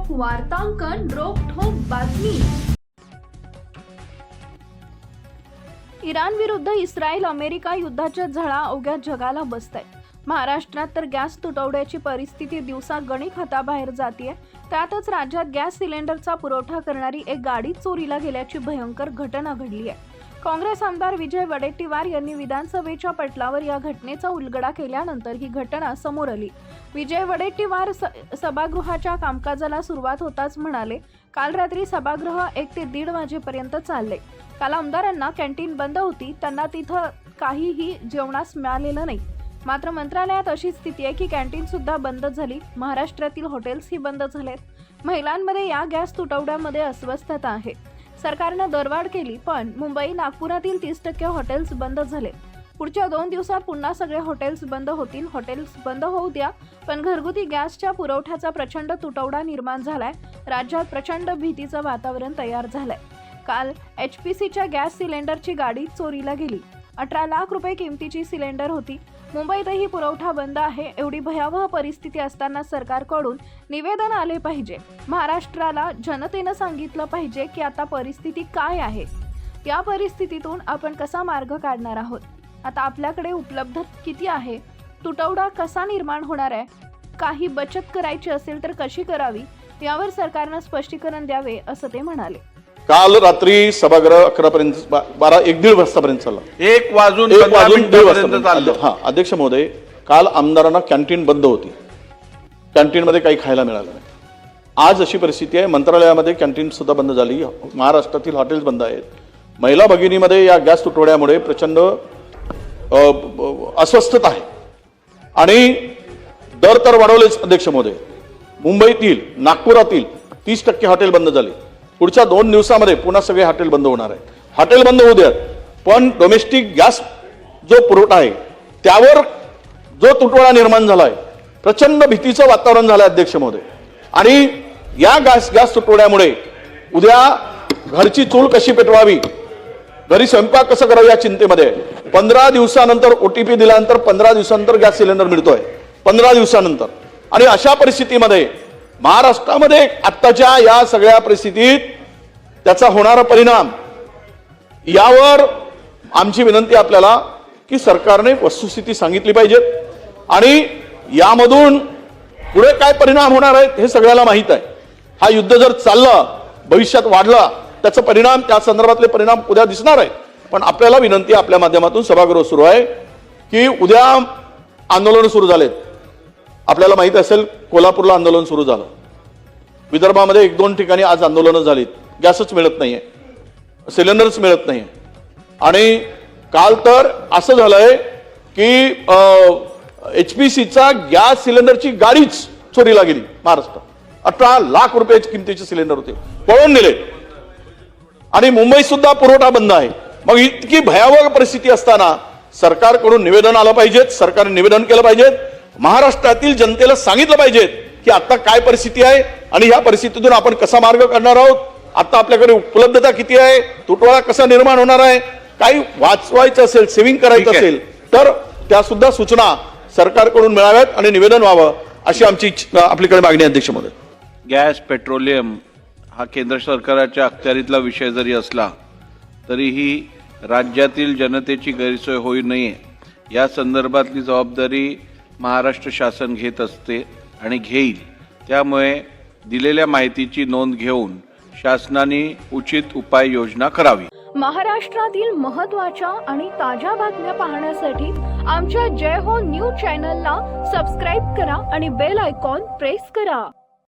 वार्तांकन रोखठोक बातमी। इराण विरुद्ध इस्रायल अमेरिका युद्धाच्या झळा अवघ्या जगाला बसतायत। महाराष्ट्रात तर गॅस तुटवड्याची परिस्थिती दिवसागणिक हाताबाहेर जातीये। त्यातच राज्यात गॅस सिलेंडरचा पुरवठा करणारी एक गाडी चोरीला गेल्याची भयंकर घटना घडली आहे। काँग्रेस आमदार विजय वडेट्टीवार यांनी विधानसभेच्या पटलावर या घटनेचा उलगडा केल्यानंतर ही घटना समोर आली। विजय वडेट्टीवार सभागृहाच्या कामकाजाला सुरुवात होताच म्हणाले, काल रात्री सभागृह 1 ते 1:30 वाजेपर्यंत चालले। काल आमदारांना कॅन्टीन बंद होती, त्यांना तिथं काहीही जेवणास मिळालेलं नाही। मात्र मंत्रालयात अशी स्थिती आहे की कॅन्टीन सुद्धा बंद झाली। महाराष्ट्रातील हॉटेल्सही बंद झालेत। महिलांमध्ये या गॅस तुटवड्यामध्ये अस्वस्थता आहे। सरकारनं दरवाढ केली, पण मुंबई नागपुरातील 30% हॉटेल्स बंद झाले। पुढच्या 2 दिवसात पुन्हा सगळे हॉटेल्स बंद होतील। हॉटेल्स बंद होऊ द्या, पण घरगुती गॅसच्या पुरवठ्याचा प्रचंड तुटवडा निर्माण झालाय। राज्यात प्रचंड भीतीचं वातावरण तयार झालंय। काल HPCच्या गॅस सिलेंडरची गाडी चोरीला गेली। 18 लाख रुपये किमतीची सिलेंडर होती। मुंबईतही पुरवठा बंद आहे। एवढी भयावह परिस्थिती असताना सरकारकडून निवेदन आले पाहिजे। महाराष्ट्राला जनतेनं सांगितलं पाहिजे की आता परिस्थिती काय आहे, या परिस्थितीतून आपण कसा मार्ग काढणार आहोत, आता आपल्याकडे उपलब्ध किती आहे, तुटवडा कसा निर्माण होणार आहे, काही बचत करायची असेल तर कशी करावी, यावर सरकारनं स्पष्टीकरण द्यावे, असं ते म्हणाले। काल रात्री सभागृह 11 पर्यंत 1:30 वाजतापर्यंत चालला। 1 वाजून 15 मिनिटांपर्यंत चाललं। हा अध्यक्ष महोदय, काल आमदारांना कॅन्टीन बंद होती, कॅन्टीनमध्ये काही खायला मिळालं नाही। आज अशी परिस्थिती आहे, मंत्रालयामध्ये कॅन्टीन सुद्धा बंद झाली। महाराष्ट्रातील हॉटेल्स बंद आहेत। महिला भगिनीमध्ये या गॅस तुटवड्यामुळे प्रचंड अस्वस्थता आहे आणि दर तर वाढवलेच अध्यक्ष महोदय। मुंबईतील नागपुरातील 30% हॉटेल बंद झाले। पुढच्या 2 दिवसामध्ये पुन्हा सगळे हॉटेल बंद होणार आहे। हॉटेल बंद होऊ द्यात, पण डोमेस्टिक गॅस जो पुरवठा आहे त्यावर जो तुटवडा निर्माण झालाय, प्रचंड भीतीचं वातावरण झालंय अध्यक्ष महोदय। आणि या गॅस तुटवड्यामुळे उद्या घरची चूल कशी पेटवावी, घरी स्वयंपाक कसं करावं या चिंतेमध्ये 15 दिवसानंतर OTP दिल्यानंतर 15 दिवसानंतर गॅस सिलेंडर मिळतोय, 15 दिवसानंतर। आणि अशा परिस्थितीमध्ये महाराष्ट्रामध्ये आत्ताच्या या सगळ्या परिस्थितीत त्याचा होणारा परिणाम, यावर आमची विनंती आपल्याला की सरकारने वस्तुस्थिती सांगितली पाहिजे आणि यामधून पुढे काय परिणाम होणार आहेत हे सगळ्याला माहित आहे। हा युद्ध जर चालला, भविष्यात वाढला, त्याचा परिणाम, त्या संदर्भातले परिणाम उद्या दिसणार आहेत। पण आपल्याला विनंती, आपल्या माध्यमातून सभागृह सुरू आहे की उद्या आंदोलन सुरू झालेत। आपल्याला माहित असेल, कोल्हापूरला आंदोलन सुरू झालं, विदर्भामध्ये 1-2 ठिकाणी आज आंदोलनं झालीत। गॅसच मिळत नाहीये, सिलेंडर्स मिळत नाहीये। आणि काल तर असं झालंय की HPCचा गॅस सिलेंडरची गाडीच चोरीला गेली महाराष्ट्रात। 18 लाख रुपये किमतीचे सिलेंडर होते, पळून नेले। आणि मुंबईत सुद्धा पुरवठा बंद आहे। मग इतकी भयावह परिस्थिती असताना सरकारकडून निवेदन आलं पाहिजे, सरकारने निवेदन केलं पाहिजे, महाराष्ट्रातील जनतेला सांगितलं पाहिजे की आता काय परिस्थिती आहे आणि ह्या परिस्थितीतून आपण कसा मार्ग काढणार आहोत, आता आपल्याकडे उपलब्धता किती आहे, तुटवडा कसा निर्माण होणार आहे, काही वाचवायचं असेल, सेव्हिंग करायचं असेल तर त्या सुद्धा सूचना सरकारकडून मिळाव्यात आणि निवेदन व्हावं, अशी आमची आपल्याकडे मागणी आहे अध्यक्ष महोदय। गॅस पेट्रोलियम हा केंद्र सरकारच्या अखत्यारीतला विषय जरी असला तरीही राज्यातील जनतेची गैरसोय होऊ नये या संदर्भातली जबाबदारी महाराष्ट्र शासन घेत असते आणि घेईल। त्यामुळे दिलेल्या माहितीची नोंद घेऊन शासनाने उचित उपाययोजना करावी। महाराष्ट्रातील महत्त्वाच्या आणि ताज्या बातम्या पाहण्यासाठी आमच्या जय हो न्यूज चॅनलला सबस्क्राईब करा आणि बेल आयकॉन प्रेस करा।